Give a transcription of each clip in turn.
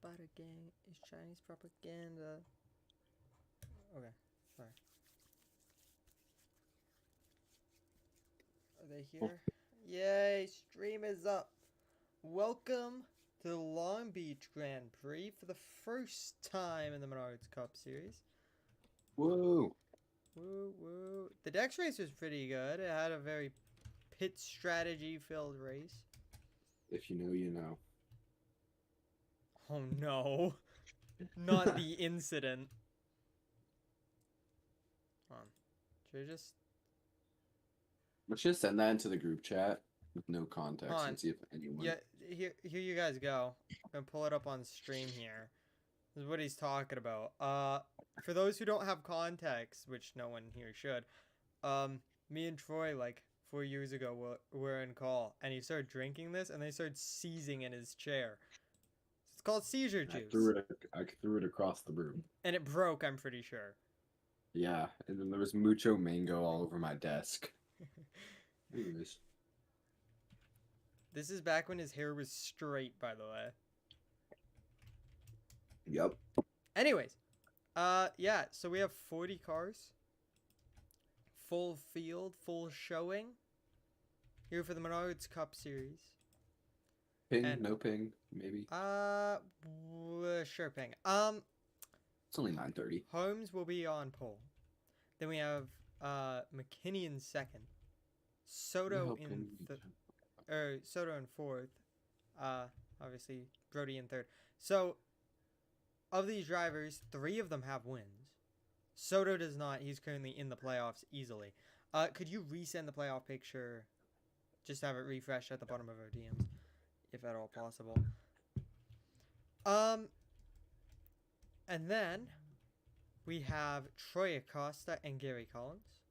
Spider Gang is Chinese propaganda. Okay, sorry. Are they here? Yay, stream is up. Welcome to the Long Beach Grand Prix for the first time in the Menards Cup Series. Woo! Woo, woo. The Dex race was pretty good. It had a very pit strategy filled race. If you know, you know. Oh no. Not the incident. Hold on. Should I just... Let's just send that into the group chat with no context Hold on. and see if anyone. Yeah, here you guys go. I'm gonna pull it up on stream here. This is what he's talking about. For those who don't have context, which no one here should, me and Troy, like 4 years ago, were in call, and he started drinking this, and they started seizing in his chair. It's called seizure juice. I threw it across the room. And it broke, I'm pretty sure. Yeah, and then there was mucho mango all over my desk. Anyways. This is back when his hair was straight, by the way. Yep. Anyways, yeah, so we have 40 cars. Full field, full showing. Here for the Menards Cup Series. Ping, And, no ping, maybe. Sure ping. It's only 9:30. Holmes will be on pole. Then we have McKinney in second. Soto Soto in fourth. Obviously Brody in third. So of these drivers, 3 of them have wins. Soto does not. He's currently in the playoffs easily. Could you resend the playoff picture? Just have it refresh at the bottom of our DMs, if at all possible. And then we have Troy Acosta and Gary Collins.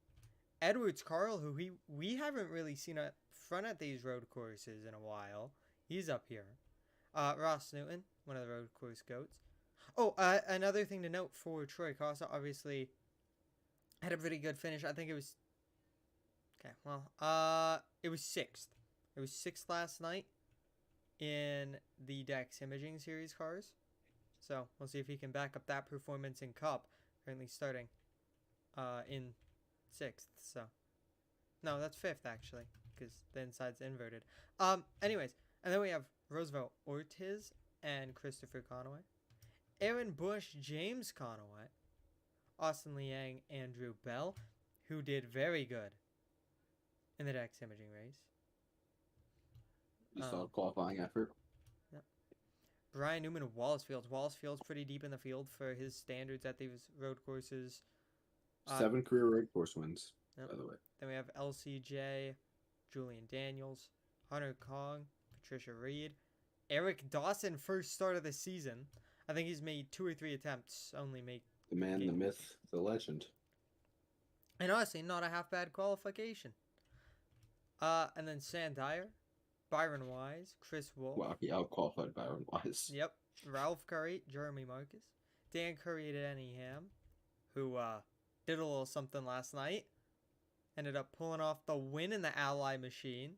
Edwards Carl, who we haven't really seen up front at these road courses in a while. He's up here. Ross Newton, one of the road course goats. Oh, another thing to note for Troy Acosta, obviously had a pretty good finish. I think it was... Okay, well, it was 6th. It was 6th last night in the Dex Imaging Series cars. So, we'll see if he can back up that performance in Cup. Currently starting in 6th, so... No, that's 5th, actually, because the inside's inverted. Anyways, and then we have Roosevelt Ortiz and Christopher Conaway. Aaron Bush, James Conaway. Austin Liang, Andrew Bell, who did very good in the Dex Imaging race. Just a qualifying effort. Yep. Brian Newman of Wallace Fields. Wallace Fields pretty deep in the field for his standards at these road courses. 7 career road course wins, Yep. by the way. Then we have LCJ, Julian Daniels, Hunter Kong, Patricia Reed, Eric Dawson, first start of the season. I think he's made 2 or 3 attempts, only make... The man, the myth, the legend. And honestly, not a half bad qualification. And then Sam Dyer, Byron Wise, Chris Wolf. Wow, he out-qualified Byron Wise. Yep. Ralph Curry, Jeremy Marcus, Dan Curry at Anningham, who did a little something last night. Ended up pulling off the win in the Ally machine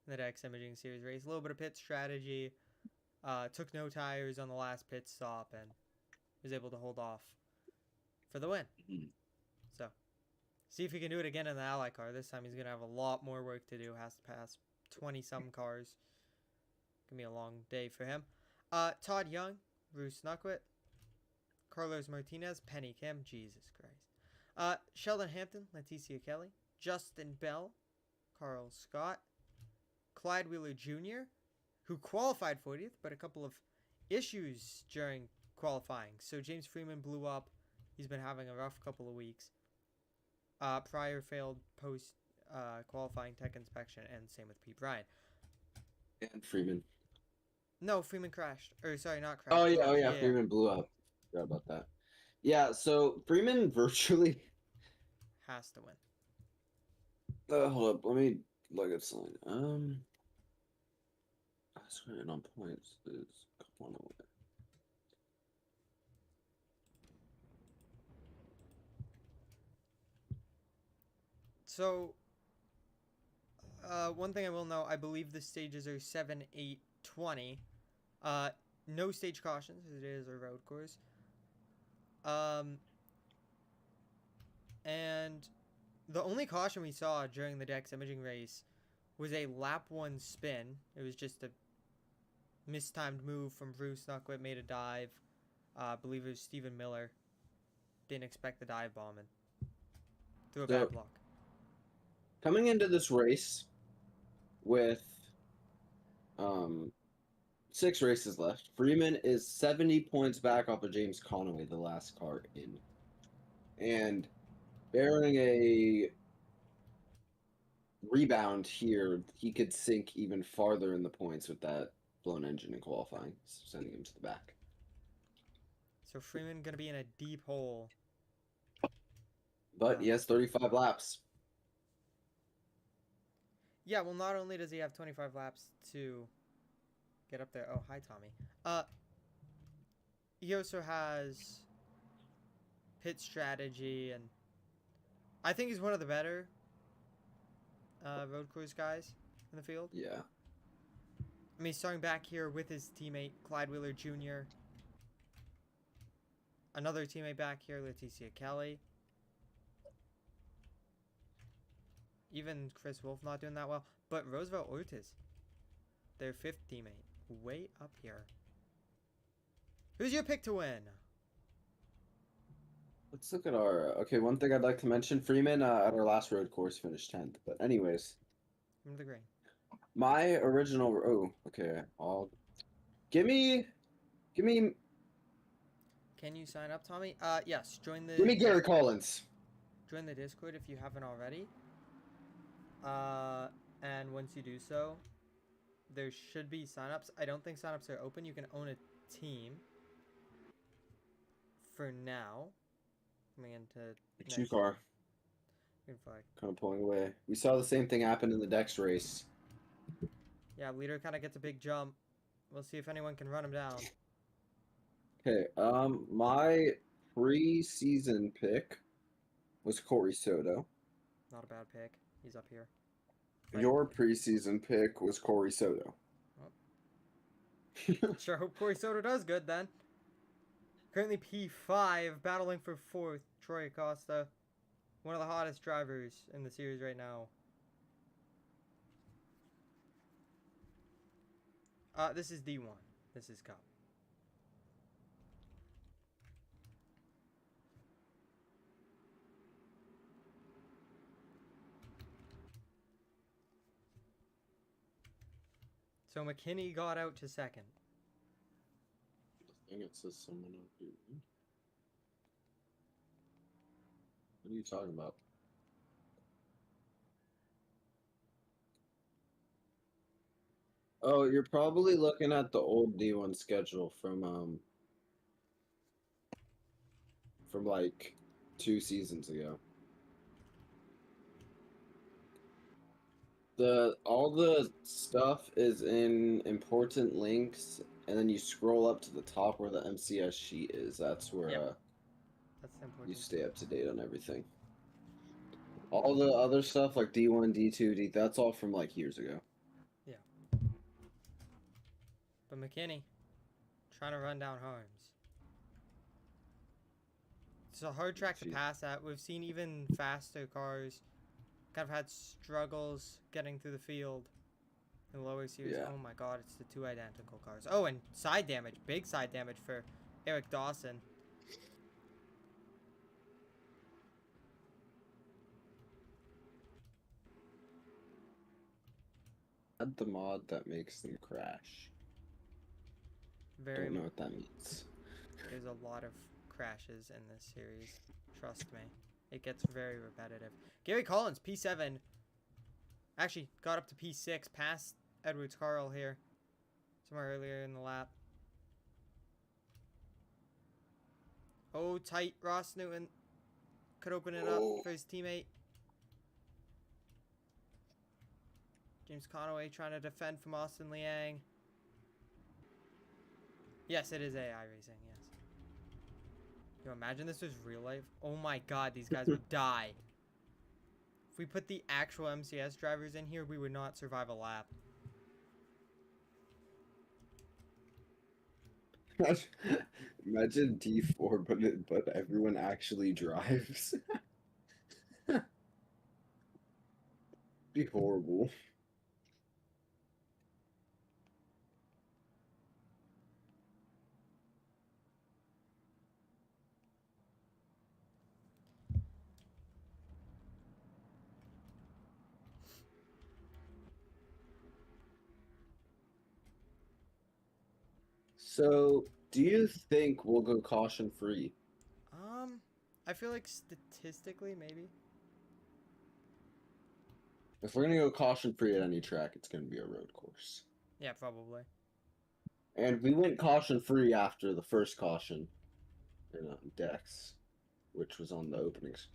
in the Dex Imaging Series race. A little bit of pit strategy. Took no tires on the last pit stop and was able to hold off for the win. Mm-hmm. So, see if he can do it again in the Ally car. This time he's going to have a lot more work to do. Has to pass 20-some cars. Going to be a long day for him. Todd Young, Bruce Nuckwit, Carlos Martinez, Penny Kim, Jesus Christ. Sheldon Hampton, Leticia Kelly, Justin Bell, Carl Scott, Clyde Wheeler Jr., who qualified 40th, but a couple of issues during qualifying. So James Freeman blew up. He's been having a rough couple of weeks. Pryor failed post qualifying tech inspection, and same with Pete Bryan. And Freeman. No, Freeman crashed. Or sorry, not crashed. Oh yeah, Freeman blew up. Forgot about that. Yeah, so Freeman virtually has to win. Hold up, let me look at something. Screen on points is one away. So, one thing I will know, I believe the stages are 7, 8, 20. no stage cautions. It is a road course. And the only caution we saw during the Dex imaging race was a lap 1 spin. It was just a mistimed move from Bruce Knuckwit, made a dive. I believe it was Stephen Miller. Didn't expect the dive bomb and threw a bad block. Coming into this race with 6 races left, Freeman is 70 points back off of James Conway, the last car in. And bearing a rebound here, he could sink even farther in the points with that blown engine in qualifying, sending him to the back. So Freeman going to be in a deep hole. But he has 35 laps. Yeah, well, not only does he have 25 laps to get up there. Oh, hi, Tommy. He also has pit strategy, and I think he's one of the better road course guys in the field. Yeah. I mean, starting back here with his teammate, Clyde Wheeler Jr. Another teammate back here, Leticia Kelly. Even Chris Wolf not doing that well. But Roosevelt Ortiz, their 5th teammate, way up here. Who's your pick to win? Let's look at our... Okay, one thing I'd like to mention. Freeman at our last road course finished 10th. But anyways. Into the green. My original... Oh, okay. Give me... Can you sign up, Tommy? Yes. Join the... Give me Gary Collins. Join the Discord if you haven't already. And once you do so, there should be signups. I don't think signups are open. You can own a team. For now. Coming into... Two car. Green flag. Kind of pulling away. We saw the same thing happen in the Dex race. Yeah, leader kind of gets a big jump. We'll see if anyone can run him down. Okay, my pre-season pick was Corey Soto. Not a bad pick. He's up here. Your pre-season pick was Corey Soto. Oh. Sure hope Corey Soto does good then. Currently P5, battling for 4th, Troy Acosta. One of the hottest drivers in the series right now. This is D1. This is Cup. So McKinney got out to 2nd. I think it says someone up here. What are you talking about? Oh, you're probably looking at the old D1 schedule from like 2 seasons ago. All the stuff is in important links, and then you scroll up to the top where the MCS sheet is. That's where That's important. you stay up to date on everything. All the other stuff like D1, D2, that's all from like years ago. Yeah. But McKinney, trying to run down Harms. It's a hard track to pass at. We've seen even faster cars kind of had struggles getting through the field in the lower series. Yeah. Oh my god, it's the 2 identical cars. Oh, and side damage. Big side damage for Eric Dawson. Add the mod that makes them crash. Don't know what that means. There's a lot of crashes in this series. Trust me. It gets very repetitive. Gary Collins, P7. Actually, got up to P6, past Edwards Carl here. Somewhere earlier in the lap. Oh, tight. Ross Newton could open it up for his teammate. James Conway trying to defend from Austin Liang. Yes, it is AI racing, yes. Yo, imagine this was real life. Oh my god, these guys would die. If we put the actual MCS drivers in here, we would not survive a lap. Imagine D4, but everyone actually drives. Be horrible. So, do you think we'll go caution free? I feel like statistically, maybe. If we're gonna go caution free at any track, it's gonna be a road course. Yeah, probably. And we went caution free after the first caution in Dex, which was on the openings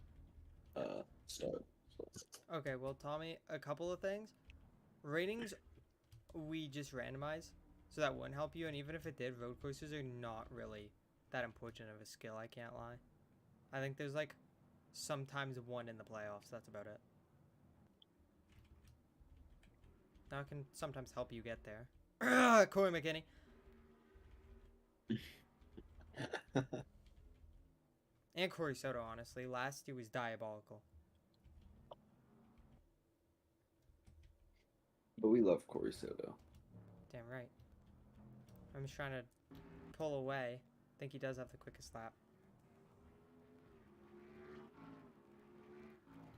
start. So. Okay, well, Tommy, a couple of things. Ratings, we just randomize, so that wouldn't help you. And even if it did, road courses are not really that important of a skill. I can't lie. I think there's like sometimes one in the playoffs. That's about it. Now it can sometimes help you get there. Corey McKinney. And Corey Soto, honestly. Last year was diabolical. But we love Corey Soto. Damn right. I'm just trying to pull away. I think he does have the quickest lap.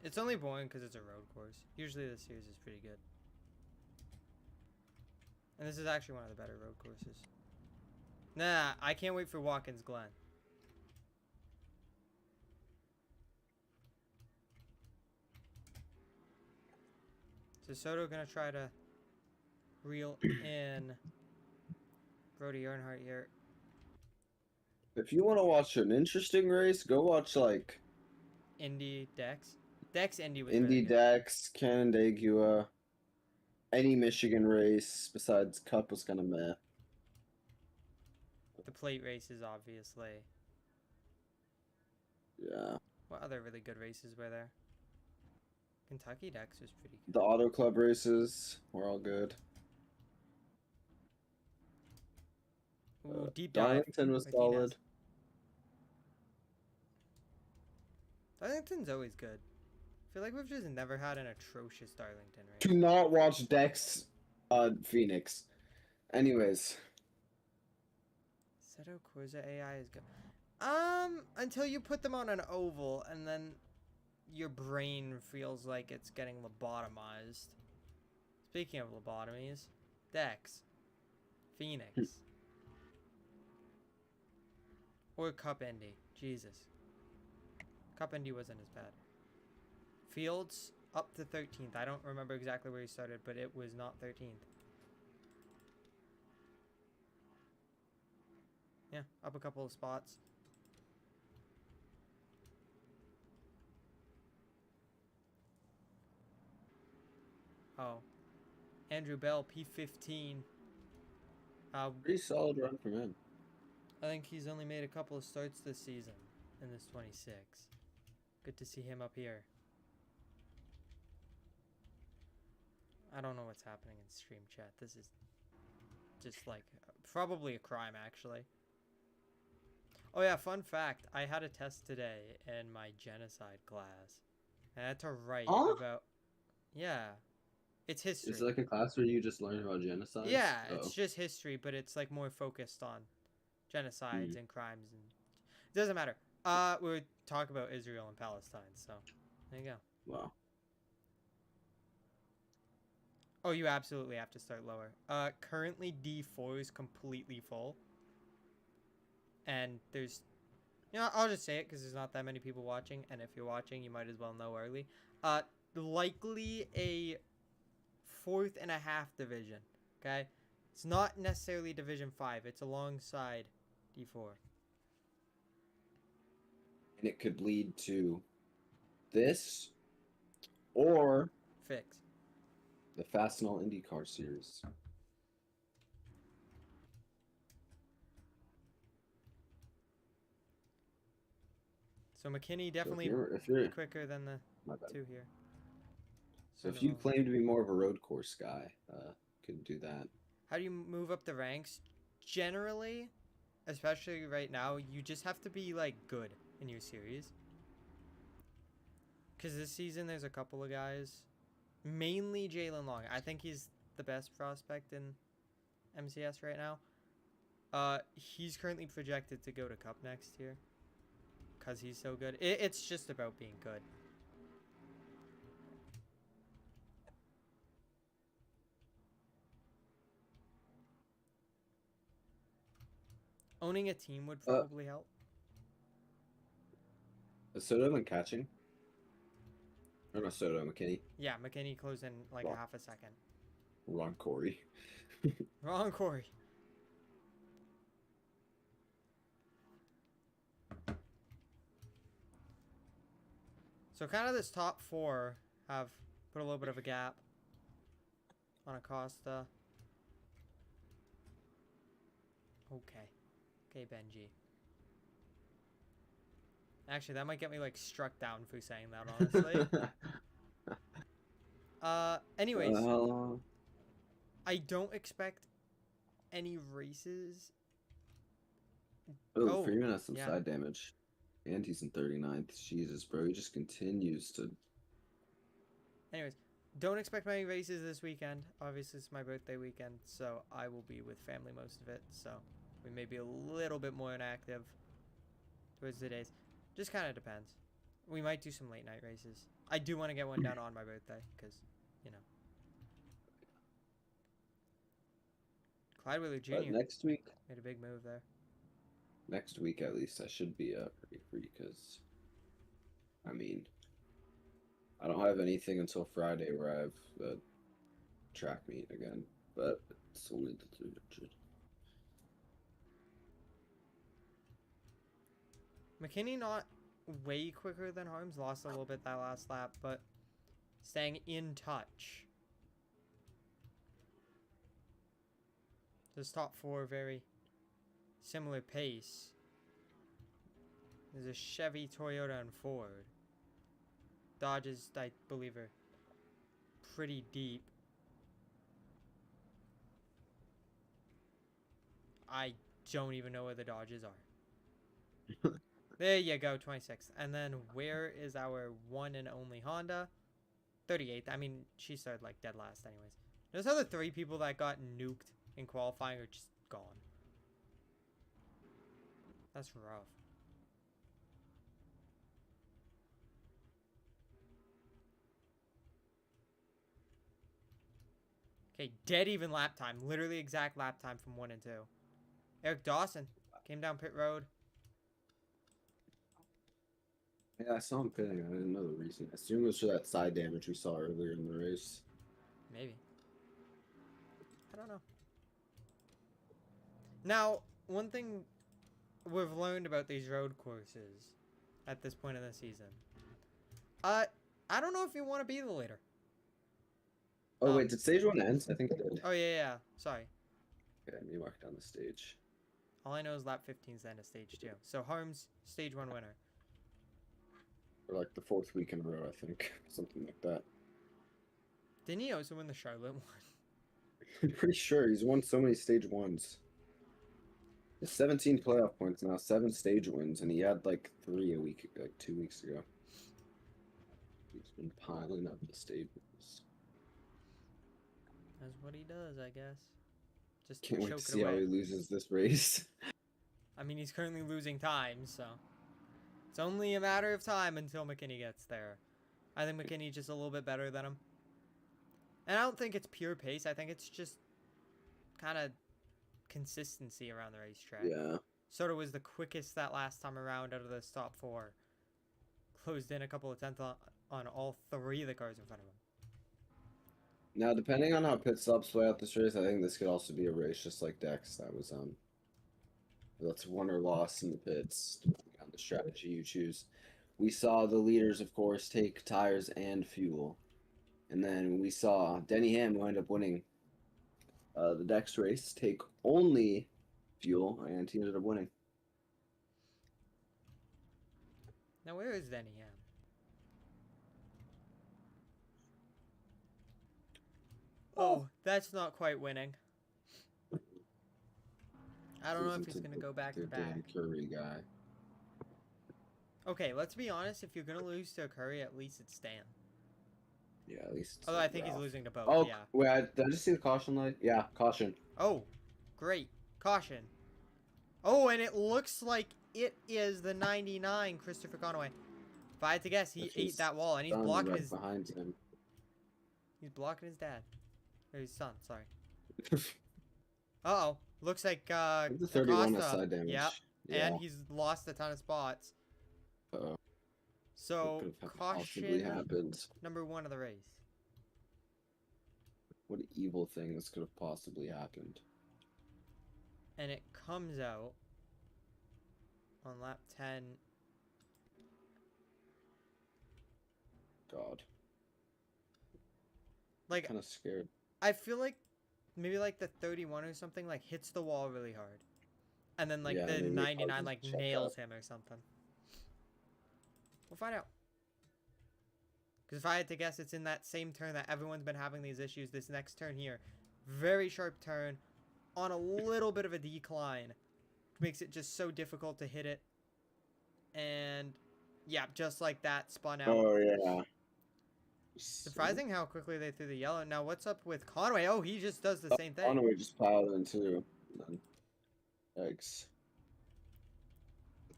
It's only boring because it's a road course. Usually the series is pretty good. And this is actually one of the better road courses. Nah, I can't wait for Watkins Glen. So Soto gonna try to reel in Brody Earnhardt here. If you want to watch an interesting race, go watch like Indy Dex. Dex Indy was Indy really good. Dex, Canandaigua, any Michigan race besides Cup was kind of meh. The plate races, obviously. Yeah. What other really good races were there? Kentucky Dex was pretty good. The Auto Club races were all good. Ooh, deep dive. Darlington was Martinez. solid. Darlington's always good. I feel like we've just never had an atrocious Darlington race. Do not watch Dex Phoenix. Anyways. Seto Corsa AI is good. Until you put them on an oval and then your brain feels like it's getting lobotomized. Speaking of lobotomies, Dex, Phoenix, or Cup Indy. Jesus. Cup Indy wasn't as bad. Fields up to 13th. I don't remember exactly where he started, but it was not 13th. Yeah, up a couple of spots. Oh. Andrew Bell, P15. Pretty solid run from him. I think he's only made a couple of starts this season in this 26. Good to see him up here. I don't know what's happening in stream chat. This is just like probably a crime, actually. Oh yeah, fun fact. I had a test today in my genocide class. I had to write about... Yeah. It's history. Is it like a class where you just learn about genocide? Yeah, it's just history, but it's like more focused on genocides and crimes. And it doesn't matter. We would talk about Israel and Palestine, so there you go. Wow. Oh, you absolutely have to start lower. Currently D4 is completely full. And there's... You know, I'll just say it because there's not that many people watching. And if you're watching, you might as well know early. Likely a 4th and a half division. Okay? It's not necessarily Division 5. It's alongside D4. And it could lead to this or... Fix. The Fastnall IndyCar Series. So McKinney definitely if you're quicker than the two here. So if you claim to be more of a road course guy, could do that. How do you move up the ranks? Generally, especially right now, you just have to be like good in your series. Because this season there's a couple of guys, mainly Jalen Long. I think he's the best prospect in MCS right now. He's currently projected to go to Cup next year because he's so good. It's just about being good. Owning a team would probably help. Is Soto and catching? Or not Soto, McKinney. Yeah, McKinney closed in like Wrong. half a second. Wrong Corey. Wrong Corey. So kind of this top four have put a little bit of a gap on Acosta. Okay. Okay, Benji. Actually, that might get me like struck down for saying that, honestly. Anyways, I don't expect any races. Oh, Freeman has some side damage. And he's in 39th. Jesus, bro. He just continues to... Anyways, don't expect many races this weekend. Obviously, it's my birthday weekend, so I will be with family most of it. So we may be a little bit more inactive towards the days. Just kind of depends. We might do some late night races. I do want to get one done on my birthday because, you know. Clyde Wheeler Jr. But next week... made a big move there. Next week, at least, I should be pretty free because, I mean, I don't have anything until Friday where I have a track meet again, but it's only the 300. McKinney not way quicker than Harms. Lost a little bit that last lap, but staying in touch. This top four very similar pace. There's a Chevy, Toyota, and Ford. Dodges, I believe, are pretty deep. I don't even know where the Dodges are. There you go, 26th. And then where is our one and only Honda? 38th. I mean, she started like dead last anyways. Those other three people that got nuked in qualifying are just gone. That's rough. Okay, dead even lap time. Literally exact lap time from 1 and 2. Eric Dawson came down pit road. Yeah, I saw him pitting. I didn't know the reason. I assume it was for that side damage we saw earlier in the race. Maybe. I don't know. Now, one thing we've learned about these road courses at this point in the season. I don't know if you want to be the leader. Oh, wait, did stage 1 end? I think it did. Oh, yeah. Sorry. Okay, let me walk down the stage. All I know is lap 15's the end of stage 2. So, Harms, stage 1 winner. For like the 4th week in a row, I think. Something like that. Didn't he also win the Charlotte one? I'm pretty sure he's won so many stage 1s. He has 17 playoff points now, 7 stage wins, and he had like 3 a week, like 2 weeks ago. He's been piling up the stage wins. That's what he does, I guess. Just Can't wait to choke see it how away. he loses this race. I mean, he's currently losing time, so it's only a matter of time until McKinney gets there. I think McKinney's just a little bit better than him. And I don't think it's pure pace. I think it's just kind of consistency around the racetrack. Yeah. Soto was the quickest that last time around out of the top 4. Closed in a couple of tenths on all 3 of the cars in front of him. Now, depending on how pit stops play out this race, I think this could also be a race just like Dex. That was that's won or lost in the pits, depending on the strategy you choose. We saw the leaders, of course, take tires and fuel. And then we saw Denny Ham, who ended up winning the Dex race, take only fuel, and he ended up winning. Now, where is Denny Ham? Oh, that's not quite winning. I don't know if Losing he's to going to go back their to back. damn Curry guy. Okay, let's be honest. If you're going to lose to Curry, at least it's Stan. Yeah, at least. It's Although not I think he's Ralph. losing to both, Oh, yeah. wait, did I just see the caution light? Yeah, caution. Oh, great. Caution. Oh, and it looks like it is the 99 Christopher Conway. If I had to guess, he ate that wall, and he's Son blocking right his... behind him. He's blocking his dad. Or his son, sorry. Uh-oh. Looks like, The 31 has Acosta. side damage. Yep. Yeah. And he's lost a ton of spots. Uh-oh. What So, could have possibly caution happened? number 1 of the race. What evil thing this could have possibly happened? And it comes out on lap 10. God. Like, Kind of scared. I feel like maybe like the 31 or something like hits the wall really hard. And then like Yeah, the maybe it 99 causes like check nails up. him or something. We'll find out. Because if I had to guess, it's in that same turn that everyone's been having these issues. This next turn here. Very sharp turn on a little bit of a decline. Which makes it just so difficult to hit it. And yeah, just like that, spun out. Oh, yeah. Surprising how quickly they threw the yellow. Now, what's up with Conway? Oh, he just does the same thing. Conway just piled in too. Yikes.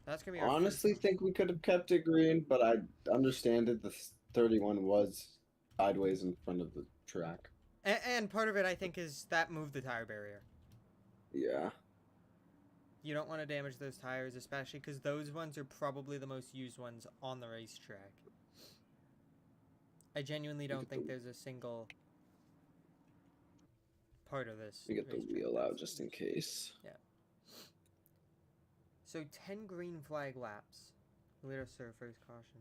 That's gonna be Honestly, think we could have kept it green, but I understand it. The 31 was sideways in front of the track. And part of it, I think, is that moved the tire barrier. Yeah. You don't want to damage those tires, especially because those ones are probably the most used ones on the racetrack. I genuinely don't think there's a single part of this. We get the wheel out just in case. Yeah. So 10 green flag laps. Lead us to our first caution.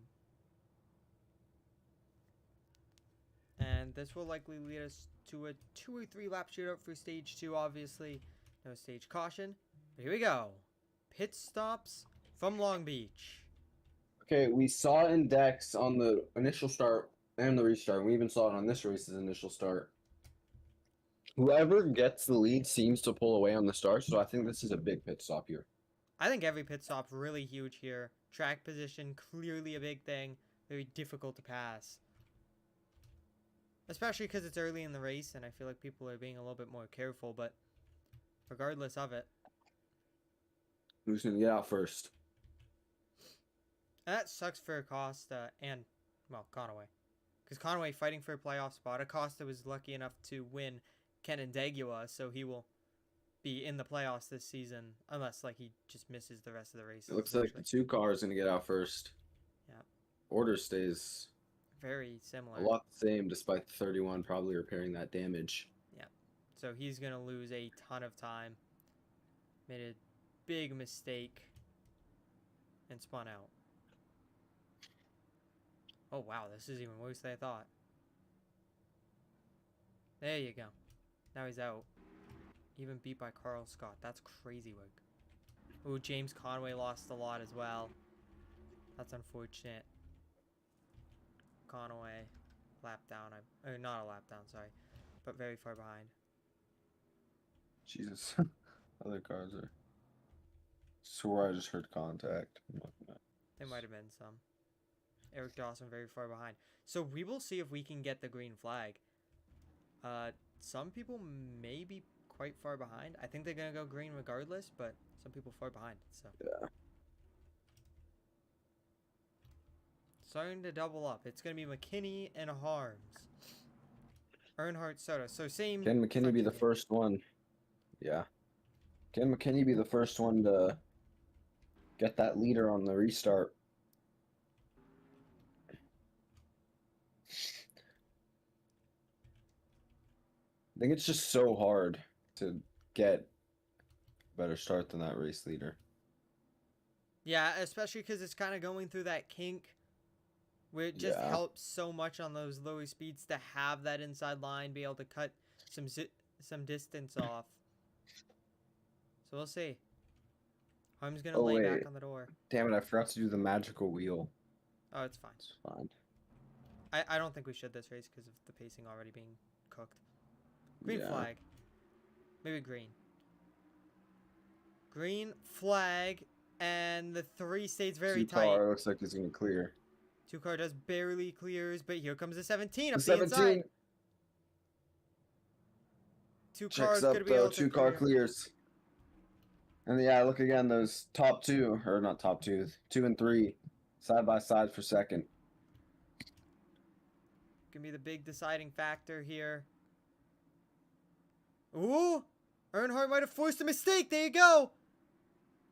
And this will likely lead us to a 2 or 3 lap shootout for stage 2, obviously. No stage caution. But here we go. Pit stops from Long Beach. Okay, we saw in Dex on the initial start and the restart. We even saw it on this race's initial start. Whoever gets the lead seems to pull away on the start, so I think this is a big pit stop here. I think every pit stop's really huge here. Track position, clearly a big thing. Very difficult to pass. Especially because it's early in the race, and I feel like people are being a little bit more careful, but regardless of it. Who's going to get out first? And that sucks for Acosta and, well, Conway. Because Conway fighting for a playoff spot. Acosta was lucky enough to win Canandaigua, so he will be in the playoffs this season, unless like he just misses the rest of the races. It looks like the 2 cars going to get out first. Yeah. Order stays very similar. A lot the same, despite the 31 probably repairing that damage. Yeah. So he's going to lose a ton of time. Made a big mistake and spun out. Oh, wow. This is even worse than I thought. There you go. Now he's out. Even beat by Carl Scott. That's crazy work. Ooh, James Conway lost a lot as well. That's unfortunate. Conway. Lap down. Or not a lap down, sorry. But very far behind. Jesus. Other cars are... Swore I just heard contact. There might have been some. Eric Dawson very far behind. So we will see if we can get the green flag. Some people may be quite far behind. I think they're going to go green regardless, but some people far behind. So yeah. Starting to double up. It's going to be McKinney and Harms. Earnhardt Soto. So same. Can McKinney be the first one? Yeah. Can McKinney be the first one to get that leader on the restart? I think it's just so hard to get a better start than that race leader. Yeah, especially because it's kind of going through that kink where it just helps so much on those lower speeds to have that inside line, be able to cut some distance off. So we'll see. Harm's going to lay back on the door. Damn it, I forgot to do the magical wheel. Oh, it's fine. It's fine. I don't think we should this race because of the pacing already being cooked. Green flag. Maybe green. Green flag, and the 3 stays very Two tight. car looks like it's gonna clear. 2 car does barely clears, but here comes the 17 up The the inside. 17 2 checks cars up gonna be though. able to 2 car clear. clears. And yeah, look again. Those top 2, or not top 2, 2 and 3, side by side for second. Gonna be the big deciding factor here. Ooh! Earnhardt might have forced a mistake. There you go.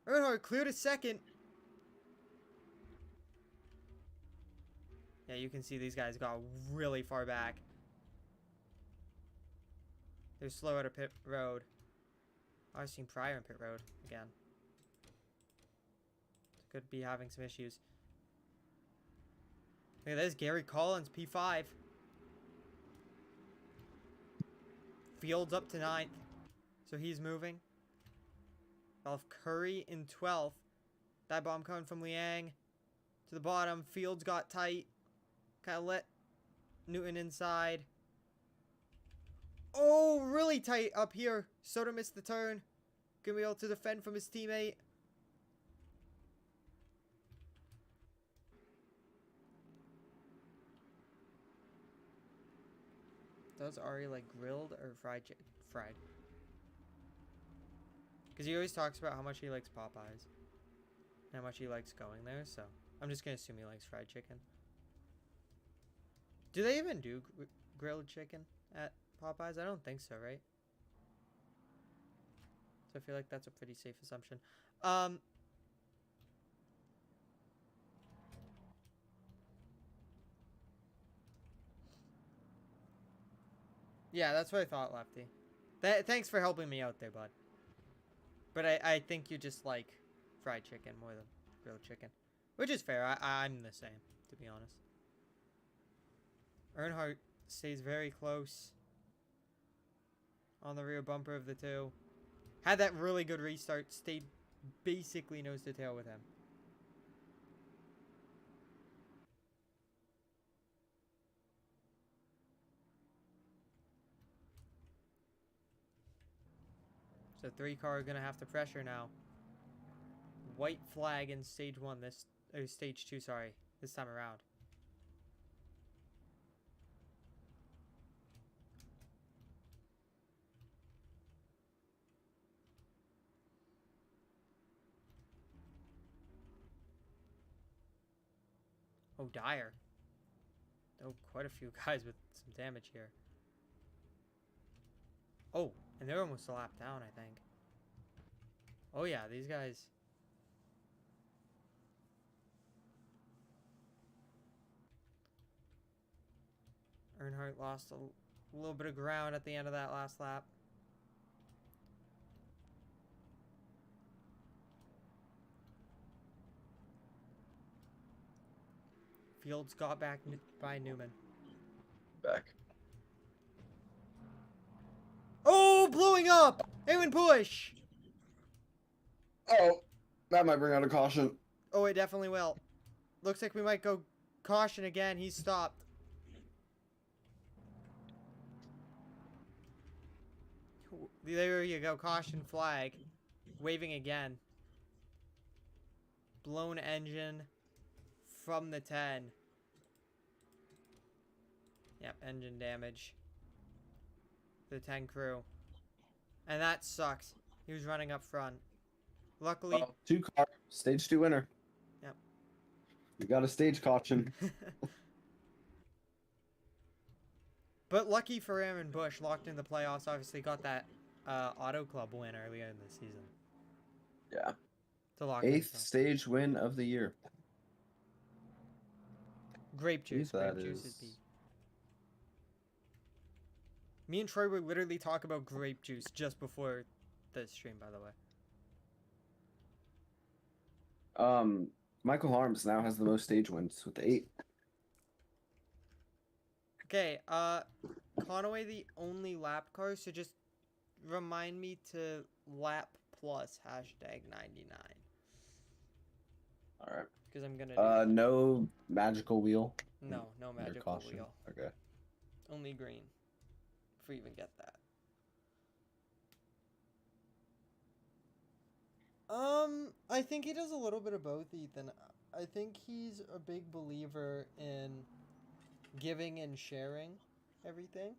Earnhardt cleared a second. Yeah, you can see these guys got really far back. They're slow at a pit road. I've seen Pryor in pit road again. Could be having some issues. Look at this, Gary Collins, P5. Fields up to 9th, so he's moving. Ralph Curry in 12th. That bomb coming from Liang to the bottom. Fields got tight. Kind of let Newton inside. Oh, really tight up here. Soto missed the turn. Gonna be able to defend from his teammate. Does Ari like grilled or fried chicken? Fried. Because he always talks about how much he likes Popeyes. And how much he likes going there, so I'm just going to assume he likes fried chicken. Do they even do grilled chicken at Popeyes? I don't think so, right? So I feel like that's a pretty safe assumption. Yeah, that's what I thought, Lefty. Thanks for helping me out there, bud. But I think you just like fried chicken more than grilled chicken. Which is fair. I'm the same, to be honest. Earnhardt stays very close on the rear bumper of the 2. Had that really good restart. Stayed basically nose to tail with him. So 3 car are going to have to pressure now. White flag in stage 1 this... Or stage 2, sorry. This time around. Oh, Dyer. Oh, quite a few guys with some damage here. Oh, and they're almost a lap down, I think. Oh, yeah, these guys... Earnhardt lost a little bit of ground at the end of that last lap. Fields got back by Newman. Back. Oh, blowing up! Eamon Bush! Oh, that might bring out a caution. Oh, it definitely will. Looks like we might go caution again. He's stopped. There you go, caution flag. Waving again. Blown engine from the 10. Yep, engine damage. The 10 crew. And that sucks. He was running up front. Luckily... 2 car, stage 2 winner. Yep. You got a stage caution. But lucky for Aaron Bush, locked in the playoffs, obviously got that Auto Club win earlier in the season. Yeah. To lock 8th stage win of the year. Grape juice. That Grape juice is... is beef. Me and Troy would literally talk about grape juice just before the stream, by the way. Michael Harms now has the most stage wins with 8. Okay, Conway the only lap car, so just remind me to lap plus #99. Alright. Because I'm gonna do no magical wheel? No magical wheel. Okay. Only green. If we even get that. I think he does a little bit of both, Ethan. I think he's a big believer in giving and sharing everything.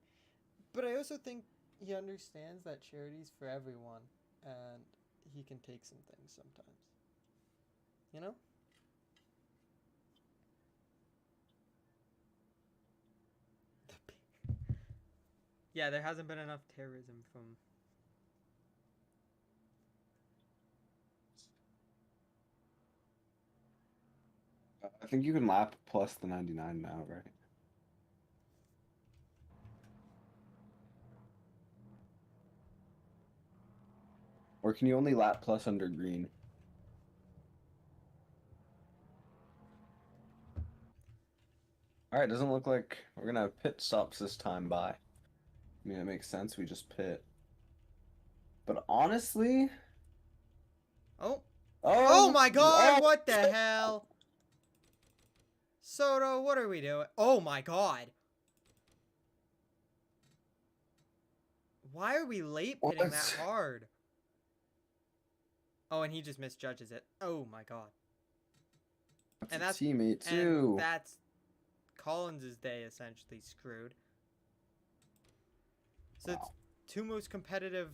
But I also think he understands that charity's for everyone, and he can take some things sometimes. You know? Yeah, there hasn't been enough terrorism from... I think you can lap plus the 99 now, right? Or can you only lap plus under green? Alright, doesn't look like we're gonna have pit stops this time by. I mean, it makes sense, we just pit. But honestly... Oh! Oh, Oh my god, oh, what the hell? Soto, what are we doing? Oh my god. Why are we late pitting that hard? Oh, and he just misjudges it. Oh my god. That's a teammate too. And that's Collins' day essentially screwed. So Wow. it's two most competitive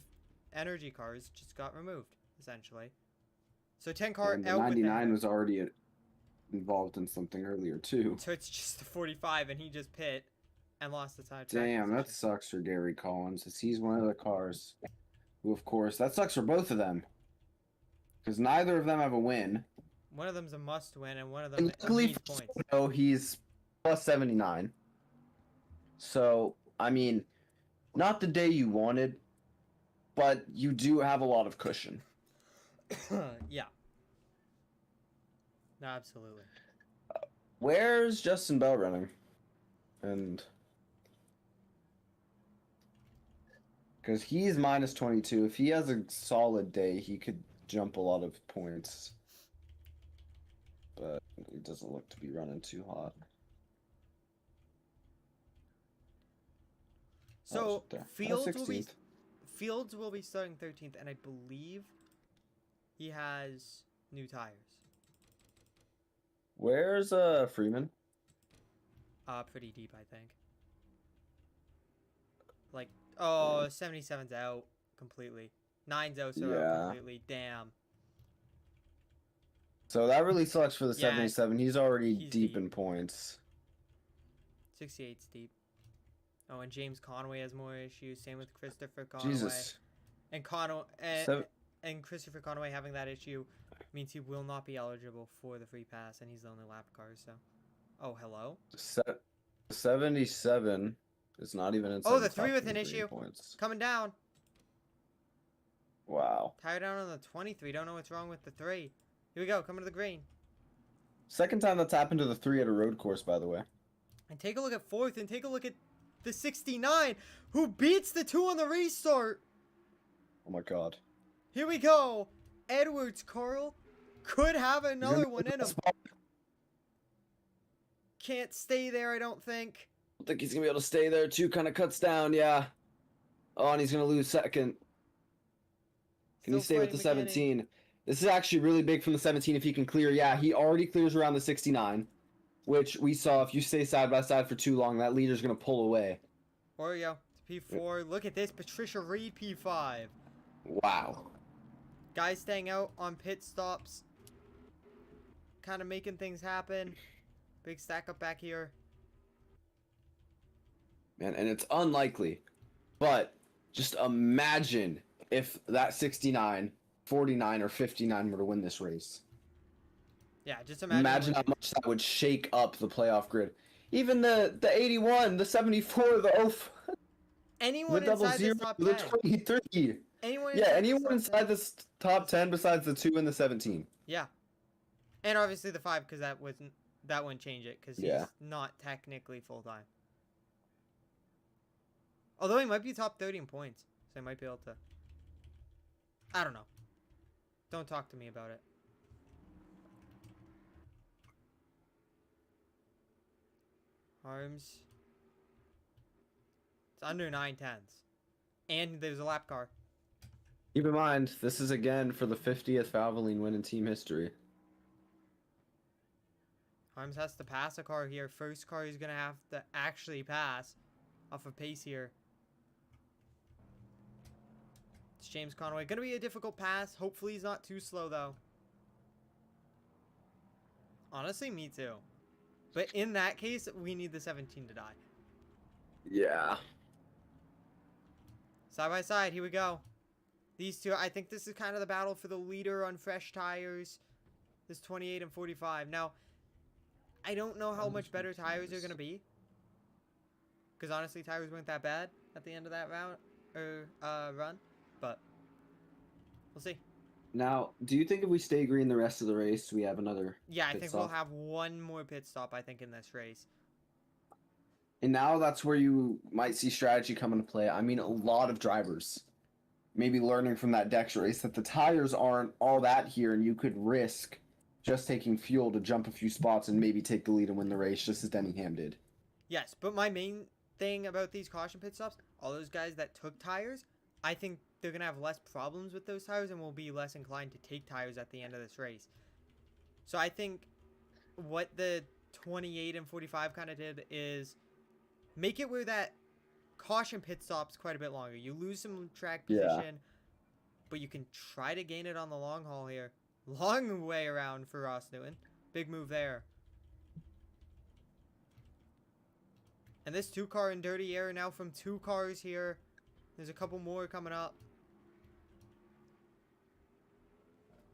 energy cars just got removed, essentially. So 10 car And out the with 99 was already involved in something earlier too. So it's just the 45 and he just pit and lost the time. Damn, that sucks for Gary Collins. As he's one of the cars who, of course, that sucks for both of them. Because neither of them have a win. One of them's a must win and one of them needs points. So he's plus 79. So, I mean, not the day you wanted, but you do have a lot of cushion. Yeah. No, absolutely. Where's Justin Bell running? And because he's minus 22. If he has a solid day, he could jump a lot of points. But he doesn't look to be running too hot. So Fields Fields will be starting 13th, and I believe he has new tires. Where's Freeman? Pretty deep, I think. Like, oh, 77's out completely. 9's also out completely. Damn. So that really sucks for the 77. He's already deep in points. 68's deep. Oh, and James Conway has more issues. Same with Christopher Conway. Jesus. And and Christopher Conway having that issue means he will not be eligible for the free pass, and he's the only lap car. So, oh, hello. 77 is not even inside. Oh, the 3 with an issue points. coming down. Wow. Tire down on the 23. Don't know what's wrong with the 3. Here we go. Coming to the green. Second time that's happened to the 3 at a road course, by the way. And take a look at 4th, and take a look at the 69, who beats the 2 on the restart. Oh my god. Here we go. Edwards Carl could have another one in him. Can't stay there, I don't think. I think he's going to be able to stay there too. Kind of cuts down, yeah. Oh, and he's going to lose second. Can he stay with the 17? This is actually really big from the 17 if he can clear. Yeah, he already clears around the 69, which we saw if you stay side by side for too long, that leader's going to pull away. Oreo, P4. Look at this. Patricia Reed, P5. Wow. Guys staying out on pit stops. Kind of making things happen. Big stack up back here. Man, and it's unlikely. But just imagine if that 69, 49, or 59 were to win this race. Yeah, just imagine. Imagine how much that would shake up the playoff grid. Even the 81, the 74, the 05. Anyone the inside this top 10. The 23. Anyone inside this top 10 besides the 2 and the 17. Yeah. And obviously the 5, because that wouldn't change it, because he's not technically full-time. Although he might be top 30 in points, so he might be able to... I don't know. Don't talk to me about it. Harms. It's under 9/10. And there's a lap car. Keep in mind, this is again for the 50th Valvoline win in team history. Harms has to pass a car here. First car he's going to have to actually pass off of pace here. It's James Conway. Going to be a difficult pass. Hopefully he's not too slow, though. Honestly, me too. But in that case, we need the 17 to die. Yeah. Side by side, here we go. These two, I think this is kind of the battle for the leader on fresh tires. This 28 and 45. Now, I don't know how much better tires are going to be. Because honestly, tires weren't that bad at the end of that run. But we'll see. Now, do you think if we stay green the rest of the race, we have another Yeah, I pit think stop? we'll have one more pit stop, I think, in this race. And now that's where you might see strategy come into play. I mean, a lot of drivers maybe learning from that Dex race that the tires aren't all that here, and you could risk just taking fuel to jump a few spots and maybe take the lead and win the race, just as Denningham did. Yes, but my main thing about these caution pit stops, all those guys that took tires, I think they're going to have less problems with those tires and will be less inclined to take tires at the end of this race. So I think what the 28 and 45 kind of did is make it where that caution pit stops quite a bit longer. You lose some track position, but you can try to gain it on the long haul here. Long way around for Ross Newton. Big move there. And this 2-car in dirty air now from 2 cars here. There's a couple more coming up.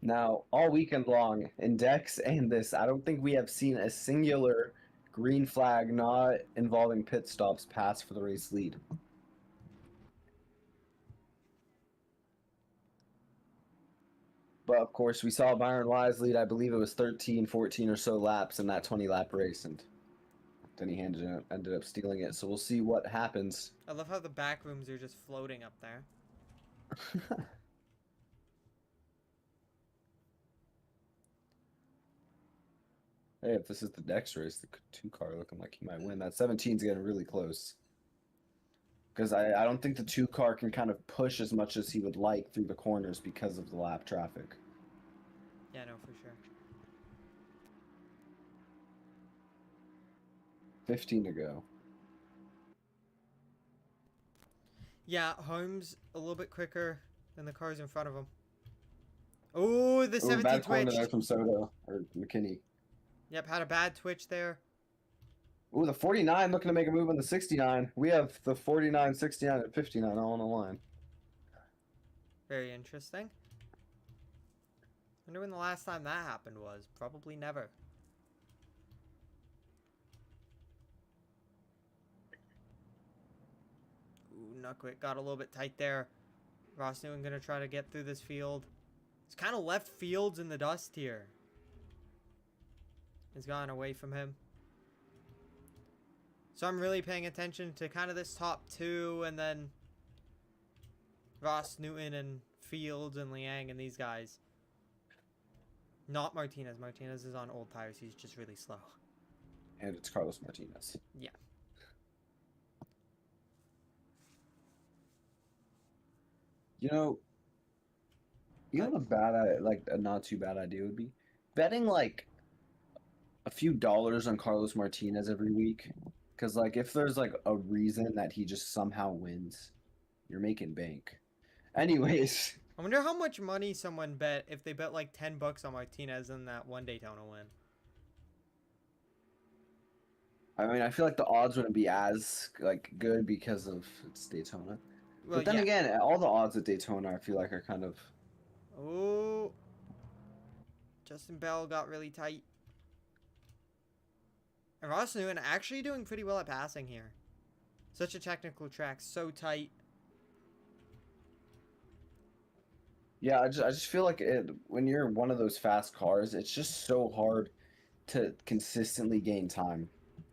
Now, all weekend long in Dex and this, I don't think we have seen a singular green flag not involving pit stops pass for the race lead. But of course, we saw Byron Wise lead, I believe it was 13, 14 or so laps in that 20-lap race, and then he ended up stealing it. So we'll see what happens. I love how the back rooms are just floating up there. Hey, if this is the Dex race, the 2-car looking like he might win. That 17's getting really close. Because I don't think the 2-car can kind of push as much as he would like through the corners because of the lap traffic. Yeah, no, for sure. 15 to go. Yeah, Holmes a little bit quicker than the cars in front of him. Oh, the 17 bad corner twitched. there from Soto or McKinney. Yep, had a bad twitch there. Ooh, the 49 looking to make a move on the 69. We have the 49, 69, and 59 all on the line. Very interesting. Wonder when the last time that happened was. Probably never. Ooh, not quick. Got a little bit tight there. Ross Newton gonna try to get through this field. He's kind of left fields in the dust here. It's gone away from him. So I'm really paying attention to kind of this top 2 and then Ross Newton and Fields and Liang and these guys. Not Martinez. Martinez is on old tires. He's just really slow. And it's Carlos Martinez. Yeah. You know what a not too bad idea would be? Betting like a few dollars on Carlos Martinez every week. Because like if there's like a reason that he just somehow wins, you're making bank. Anyways. I wonder how much money someone bet if they bet like $10 on Martinez in that one Daytona win. I mean, I feel like the odds wouldn't be as like good because of it's Daytona. Well, But then again, all the odds at Daytona I feel like are kind of... Oh. Justin Bell got really tight. And Ross Newton actually doing pretty well at passing here. Such a technical track, so tight. Yeah, I just feel like when you're one of those fast cars, it's just so hard to consistently gain time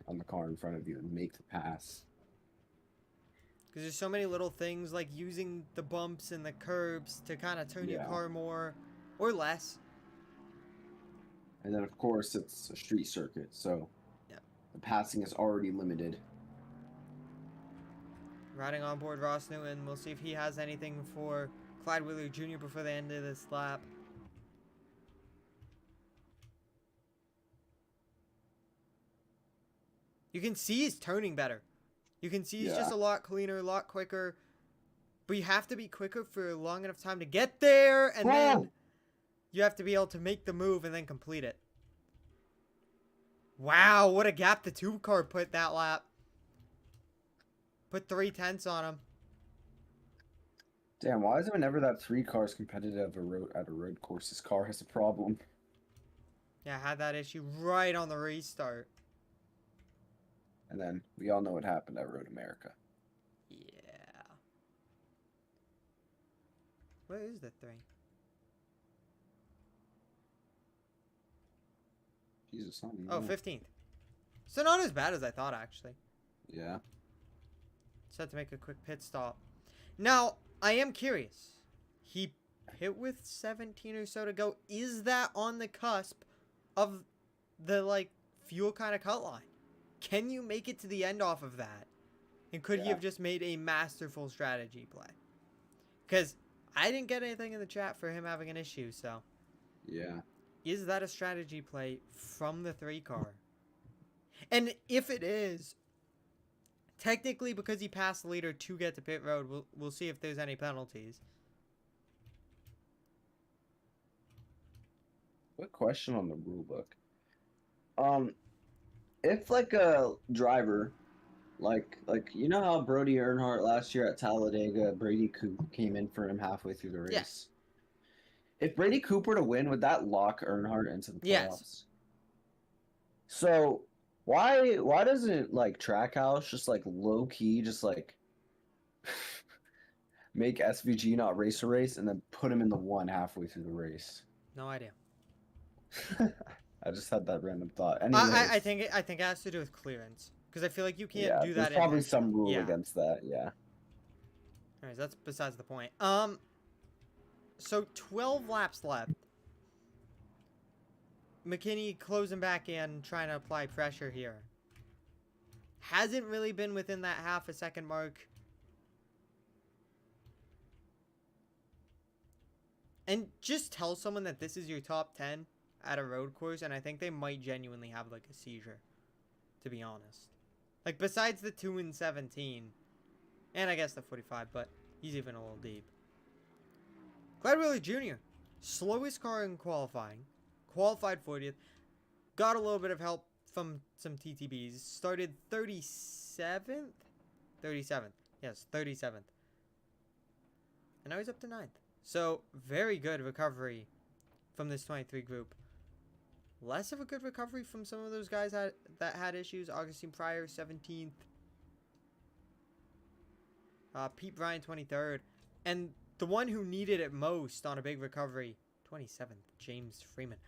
on the car in front of you and make the pass. Because there's so many little things like using the bumps and the curbs to kind of turn your car more or less. And then, of course, it's a street circuit, so the passing is already limited. Riding on board Ross Newton. We'll see if he has anything for Clyde Wheeler Jr. before the end of this lap. You can see he's turning better. You can see he's just a lot cleaner, a lot quicker. But you have to be quicker for long enough time to get there, and then you have to be able to make the move and then complete it. Wow, what a gap the 2 car put that lap. Put 3/10 on him. Damn, why is it whenever that 3 car is competitive at a road course, this car has a problem? Yeah, I had that issue right on the restart. And then we all know what happened at Road America. Yeah. Where is the 3? Jesus, something. Oh, 15th. So not as bad as I thought, actually. Yeah. Just had to make a quick pit stop. Now, I am curious. He hit with 17 or so to go. Is that on the cusp of the, like, fuel kind of cut line? Can you make it to the end off of that? And could he have just made a masterful strategy play? Because I didn't get anything in the chat for him having an issue, so. Yeah. Is that a strategy play from the 3 car? And if it is, technically because he passed the leader to get to pit road, we'll see if there's any penalties. What question on the rule book? If like a driver, like you know how Brody Earnhardt last year at Talladega, Brady Cooper came in for him halfway through the race. Yes. If Brady Cooper to win, would that lock Earnhardt into the playoffs? Yes. So why doesn't like Trackhouse just like low key just like make SVG not race a race and then put him in the 1 halfway through the race? No idea. I just had that random thought. I think it has to do with clearance, because I feel like you can't do that. There's probably some rule against that. Yeah. Anyways, that's besides the point. So 12 laps left. McKinney closing back in, trying to apply pressure here. Hasn't really been within that half a second mark. And just tell someone that this is your top 10 at a road course, and I think they might genuinely have like a seizure, to be honest. Like, besides the 2 and 17, and I guess the 45, but he's even a little deep. Clyde Wheeler Jr., slowest car in qualifying, qualified 40th, got a little bit of help from some TTBs, started 37th? 37th, yes, 37th. And now he's up to 9th. So, very good recovery from this 23 group. Less of a good recovery from some of those guys that had issues. Augustine Pryor, 17th. Pete Bryan, 23rd. And the one who needed it most on a big recovery, 27th, James Freeman.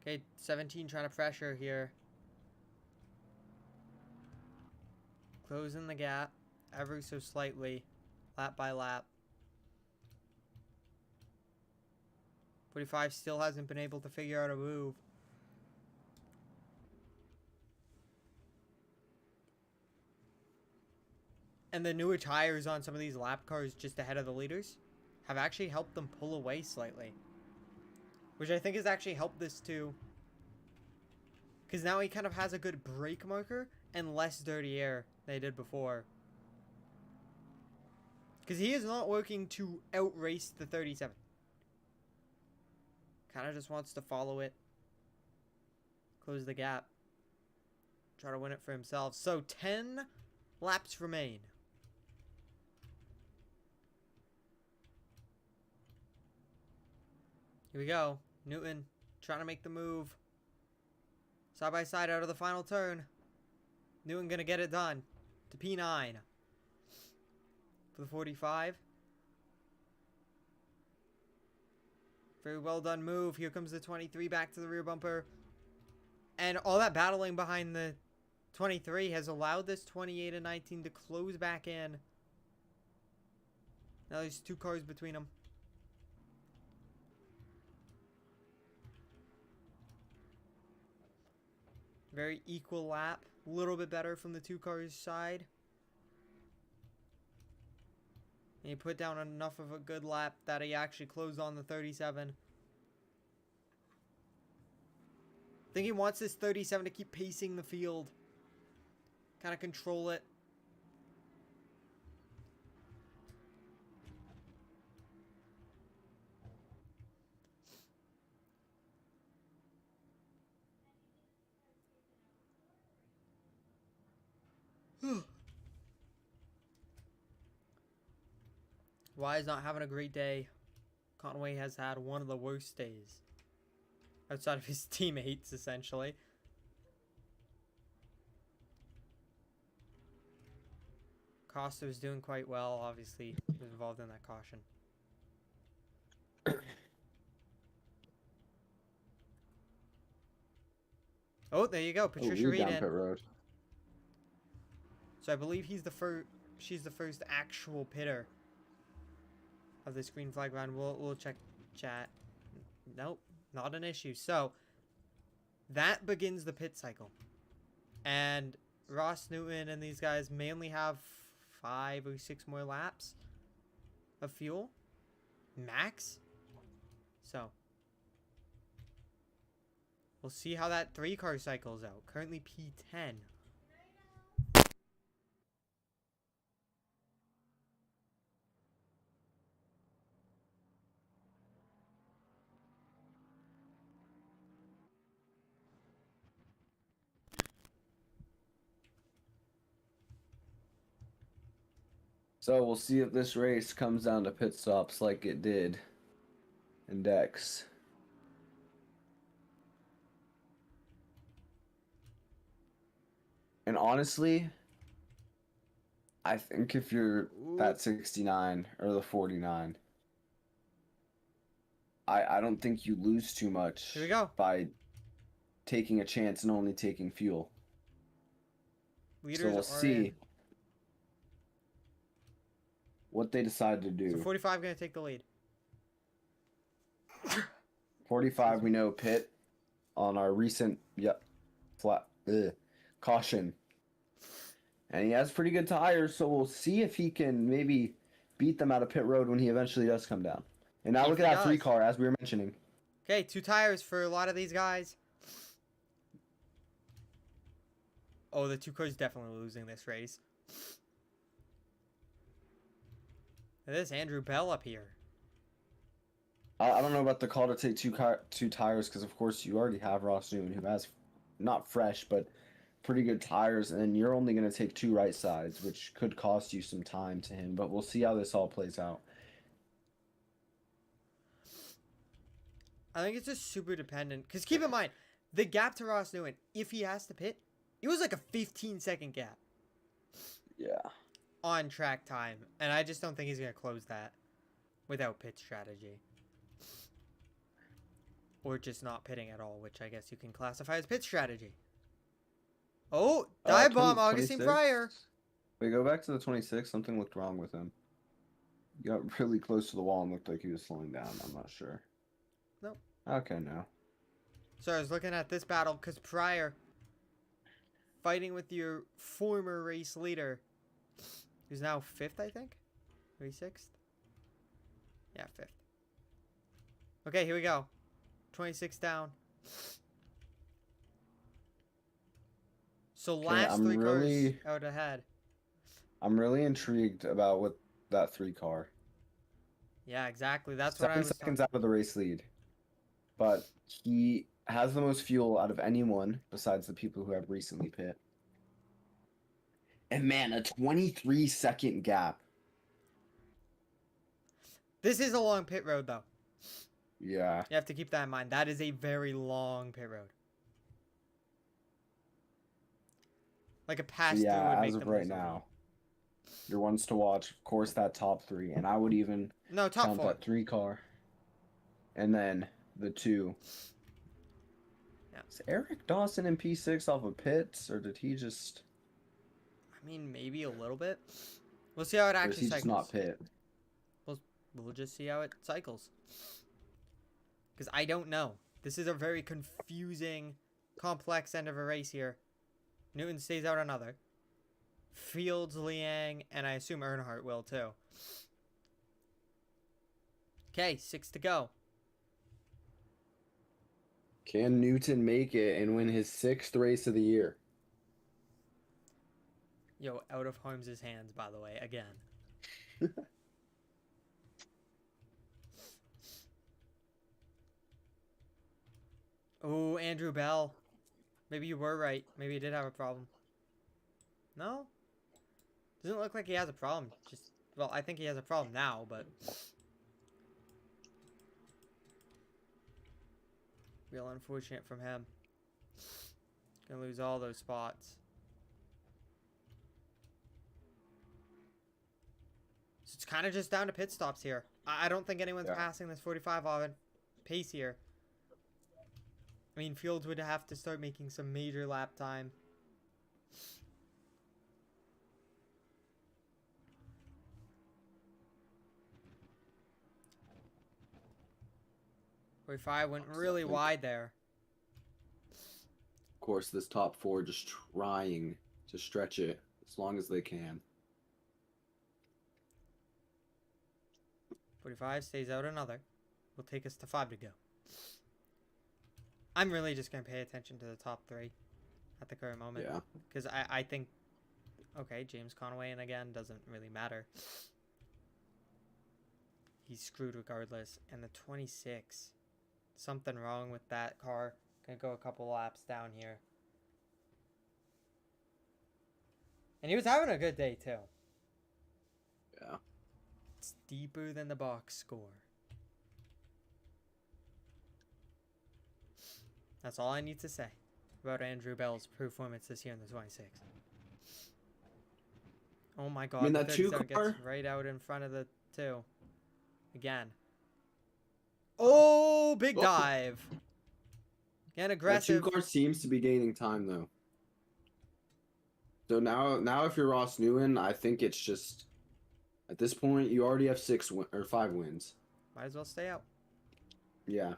Okay, 17 trying to pressure here. Closing the gap ever so slightly, lap by lap. 45 still hasn't been able to figure out a move. And the newer tires on some of these lap cars just ahead of the leaders have actually helped them pull away slightly. Which I think has actually helped this too. Because now he kind of has a good brake marker and less dirty air than he did before. Because he is not working to outrace the 37. Kind of just wants to follow it. Close the gap. Try to win it for himself. So 10 laps remain. Here we go. Newton trying to make the move. Side by side out of the final turn. Newton gonna get it done. To P9. For the 45. Very well done move. Here comes the 23 back to the rear bumper. And all that battling behind the 23 has allowed this 28 and 19 to close back in. Now there's 2 cars between them. Very equal lap. A little bit better from the two cars' side. And he put down enough of a good lap that he actually closed on the 37. I think he wants this 37 to keep pacing the field. Kind of control it. Wise not having a great day. Conway has had one of the worst days. Outside of his teammates, essentially. Costa's doing quite well, obviously. He was involved in that caution. Oh, there you go. Patricia Reed down in. pit road. So I believe he's the first. She's the first actual pitter of this green flag round. We'll check chat. Nope, not an issue. So that begins the pit cycle, and Ross Newton and these guys mainly have 5 or 6 more laps of fuel max. So we'll see how that 3-car cycles out. Currently P10. So we'll see if this race comes down to pit stops like it did in Dex. And honestly, I think if you're that 69 or the 49, I don't think you lose too much Here we go. by taking a chance and only taking fuel. Leaders So we'll are see in. what they decide to do. So 45 going to take the lead. 45, we know pit on our recent caution. And he has pretty good tires, so we'll see if he can maybe beat them out of pit road when he eventually does come down. And now look at that 3-car, as we were mentioning. Okay, 2 tires for a lot of these guys. Oh, the 2 cars definitely losing this race. And this Andrew Bell up here. I don't know about the call to take two tires, because of course you already have Ross Newman, who has not fresh, but pretty good tires, and you're only going to take 2 right sides, which could cost you some time to him, but we'll see how this all plays out. I think it's just super dependent. Because keep in mind, the gap to Ross Newman, if he has to pit, it was like a 15-second gap. Yeah. On track time. And I just don't think he's going to close that without pit strategy. Or just not pitting at all, which I guess you can classify as pit strategy. Oh, dive bomb, Augustine Pryor. Wait, go back to the 26. Something looked wrong with him. He got really close to the wall and looked like he was slowing down. I'm not sure. Nope. Okay, no. So I was looking at this battle because Pryor fighting with your former race leader, who's now 5th, I think? Maybe 6th? Yeah, 5th. Okay, here we go. 26 down. So last 3 cars out ahead. I'm really intrigued about what that 3-car. Yeah, exactly. That's what I was 7 seconds out of the race lead. But he has the most fuel out of anyone besides the people who have recently pit. And man, a 23-second gap. This is a long pit road, though. Yeah. You have to keep that in mind. That is a very long pit road. Like a pass through would make as them of right now. Your ones to watch, of course, that top 3. And I would even top count 4. that 3-car. And then the 2. Yeah. Is Eric Dawson in P6 off of pits, or did he just... I mean, maybe a little bit. We'll see how it actually cycles. Just not pit? We'll just see how it cycles. Because I don't know. This is a very confusing complex end of a race here. Newton stays out another. Fields, Liang, and I assume Earnhardt will too. Okay, 6 to go. Can Newton make it and win his 6th race of the year? Yo, out of Holmes' hands, by the way, again. Oh, Andrew Bell. Maybe you were right. Maybe he did have a problem. No? Doesn't look like he has a problem. Just, well, I think he has a problem now, but... Real unfortunate from him. Gonna lose all those spots. So it's kind of just down to pit stops here. I don't think anyone's passing this 45 on pace here. I mean, Fields would have to start making some major lap time. .45 went really wide there. Of course, this top 4 just trying to stretch it as long as they can. 45 stays out another. Will take us to 5 to go. I'm really just going to pay attention to the top 3 at the current moment. Yeah. Because I think, okay, James Conway and again doesn't really matter. He's screwed regardless. And the 26. Something wrong with that car. Gonna go a couple laps down here. And he was having a good day too. Yeah. It's deeper than the box score. That's all I need to say about Andrew Bell's performance this year in the 26. Oh my god, I mean, the that 2 37 car gets right out in front of the 2. Again. Oh, big dive. Again, aggressive. That 2 car seems to be gaining time though. So now if you're Ross Newman, I think it's just at this point you already have 5 wins. Might as well stay out. Yeah.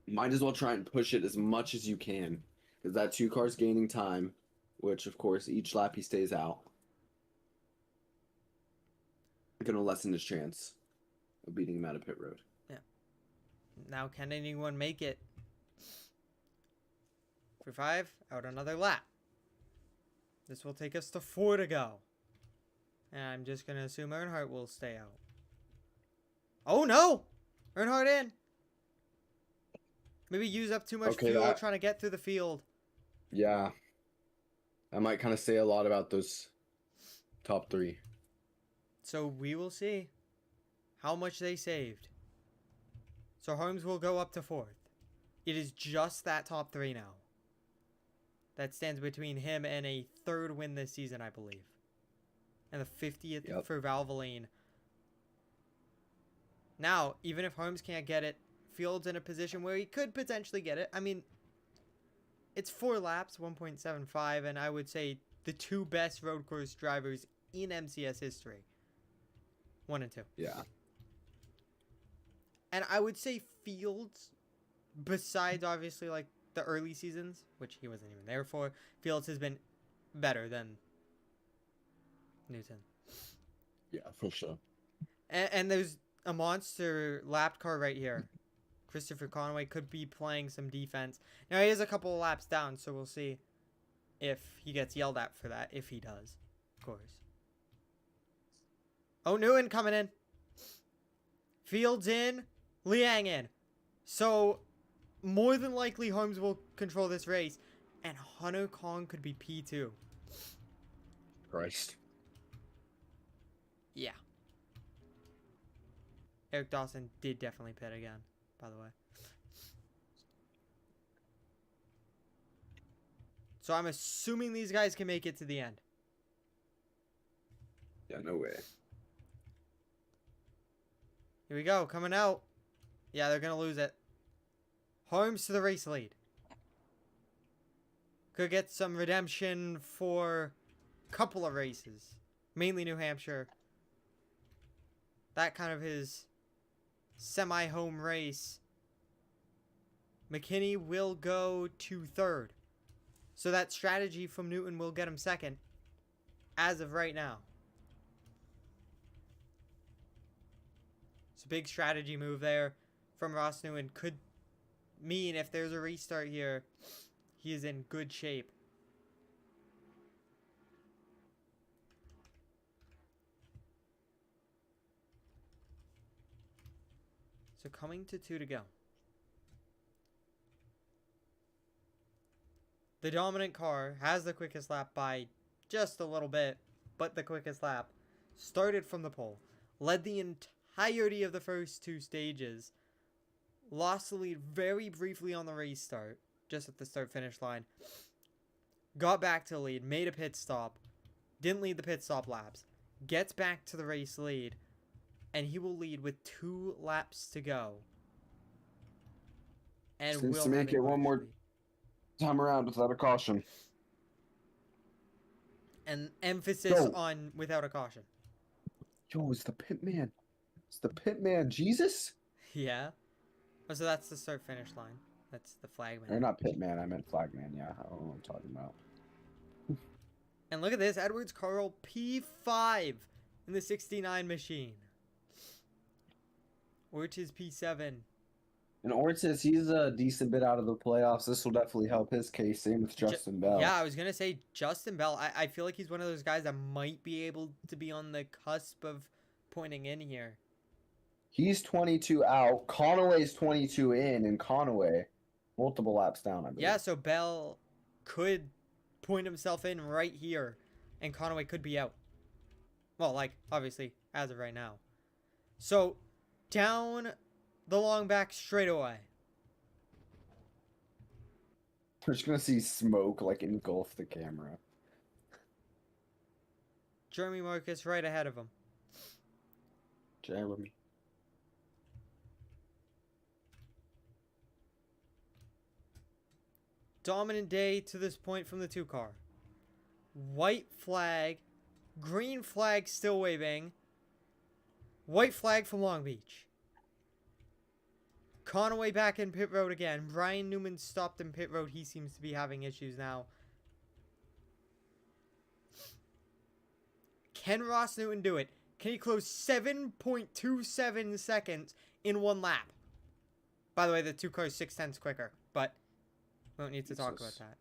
Might as well try and push it as much as you can because that 2 car's gaining time, which of course each lap he stays out, gonna lessen his chance of beating him out of pit road. Yeah. Now can anyone make it? For 5, out another lap. This will take us to 4 to go. And I'm just going to assume Earnhardt will stay out. Oh no! Earnhardt in! Maybe use up too much fuel trying to get through the field. Yeah. That might kind of say a lot about those top 3. So we will see how much they saved. So Holmes will go up to 4th. It is just that top 3 now. That stands between him and a 3rd win this season, I believe. And the 50th for Valvoline. Now, even if Holmes can't get it, Fields in a position where he could potentially get it. I mean, it's 4 laps, 1.75, and I would say the 2 best road course drivers in MCS history. 1 and 2. Yeah. And I would say Fields, besides obviously like the early seasons, which he wasn't even there for, Fields has been better than Newton. Yeah, for sure. And there's a monster lapped car right here. Christopher Conway could be playing some defense. Now he is a couple of laps down, so we'll see if he gets yelled at for that, if he does, of course. Oh, Newton coming in. Fields in. Liang in. So, more than likely, Holmes will control this race. And Hunter Kong could be P2. Christ. Yeah. Eric Dawson did definitely pit again, by the way. So I'm assuming these guys can make it to the end. Yeah, no way. Here we go, coming out. Yeah, they're going to lose it. Holmes to the race lead. Could get some redemption for a couple of races. Mainly New Hampshire. That kind of his semi-home race. McKinney will go to third. So that strategy from Newton will get him second as of right now. It's a big strategy move there from Ross Newton. Could mean if there's a restart here, he is in good shape. So coming to 2 to go. The dominant car has the quickest lap by just a little bit, but the quickest lap. Started from the pole. Led the entirety of the first 2 stages. Lost the lead very briefly on the restart, just at the start-finish line. Got back to the lead, made a pit stop. Didn't lead the pit stop laps. Gets back to the race lead. And he will lead with 2 laps to go. And Seems will to make have a it one more lead. time around without a caution. And emphasis on without a caution. Yo, it's the pit man. It's the pit man. Jesus? Yeah. Oh, so that's the start-finish line. That's the flag Or man. not pit man, I meant flag man. Yeah, I don't know what I'm talking about. And look at this. Edwards Carl P5 in the 69 machine. Which is P7. And Ort says he's a decent bit out of the playoffs. This will definitely help his case. Same with Justin Bell. Yeah, I was going to say Justin Bell. I feel like he's one of those guys that might be able to be on the cusp of pointing in here. He's 22 out. Conaway's 22 in, and Conaway multiple laps down, I believe. Yeah, so Bell could point himself in right here, and Conaway could be out. Well, like, obviously, as of right now. So, down the long back straightaway. We're just going to see smoke, like, engulf the camera. Jeremy Marcus right ahead of him. Jeremy. Dominant day to this point from the 2 car. White flag. Green flag still waving. White flag from Long Beach. Conaway back in pit road again. Brian Newman stopped in pit road. He seems to be having issues now. Can Ross Newton do it? Can he close 7.27 seconds in 1 lap? By the way, the 2 cars 6/10 quicker, but we don't need to talk about that.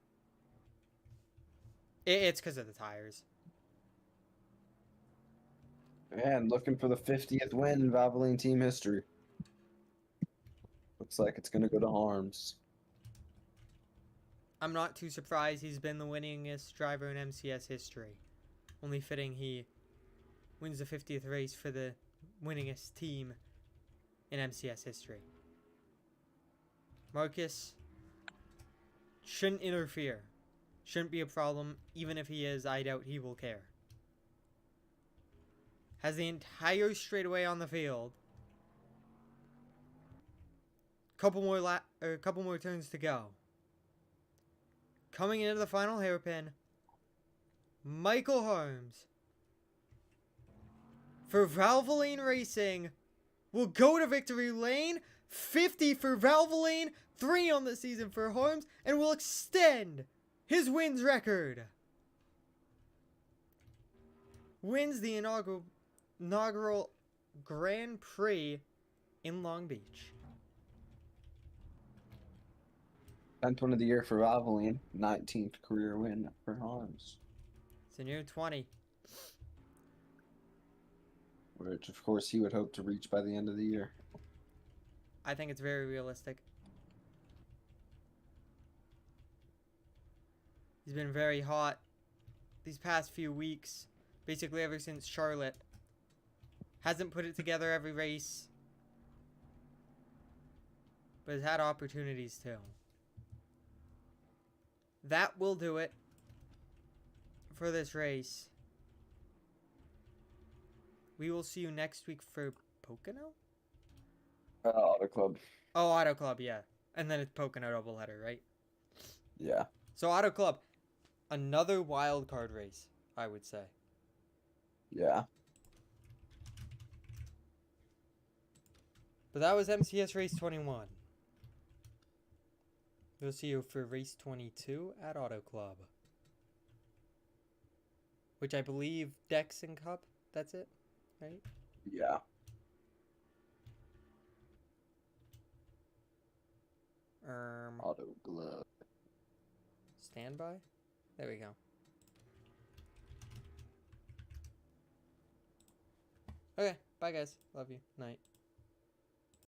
It's because of the tires. And looking for the 50th win in Valvoline team history. Looks like it's going to go to Harms. I'm not too surprised. He's been the winningest driver in MCS history. Only fitting he wins the 50th race for the winningest team in MCS history. Marcus shouldn't interfere. Shouldn't be a problem. Even if he is, I doubt he will care. Has the entire straightaway on the field. Couple more turns to go. Coming into the final hairpin, Michael Harms for Valvoline Racing will go to victory lane. 50 for Valvoline, 3 on the season for Harms, and will extend his wins record. Wins the inaugural Grand Prix in Long Beach. 10th win of the year for Valvoline. 19th career win for Harms. It's a near 20. Which, of course, he would hope to reach by the end of the year. I think it's very realistic. He's been very hot these past few weeks. Basically ever since Charlotte. Hasn't put it together every race. But has had opportunities too. That will do it for this race. We will see you next week for Pocono? Auto Club. Oh, Auto Club, yeah. And then it's Pocono doubleheader, right? Yeah. So Auto Club, another wild card race, I would say. Yeah. But that was MCS Race 21. We'll see you for race 22 at Auto Club. Which I believe Dex and Cup, that's it, right? Yeah. Auto glove. Standby? There we go. Okay, bye guys. Love you. Night.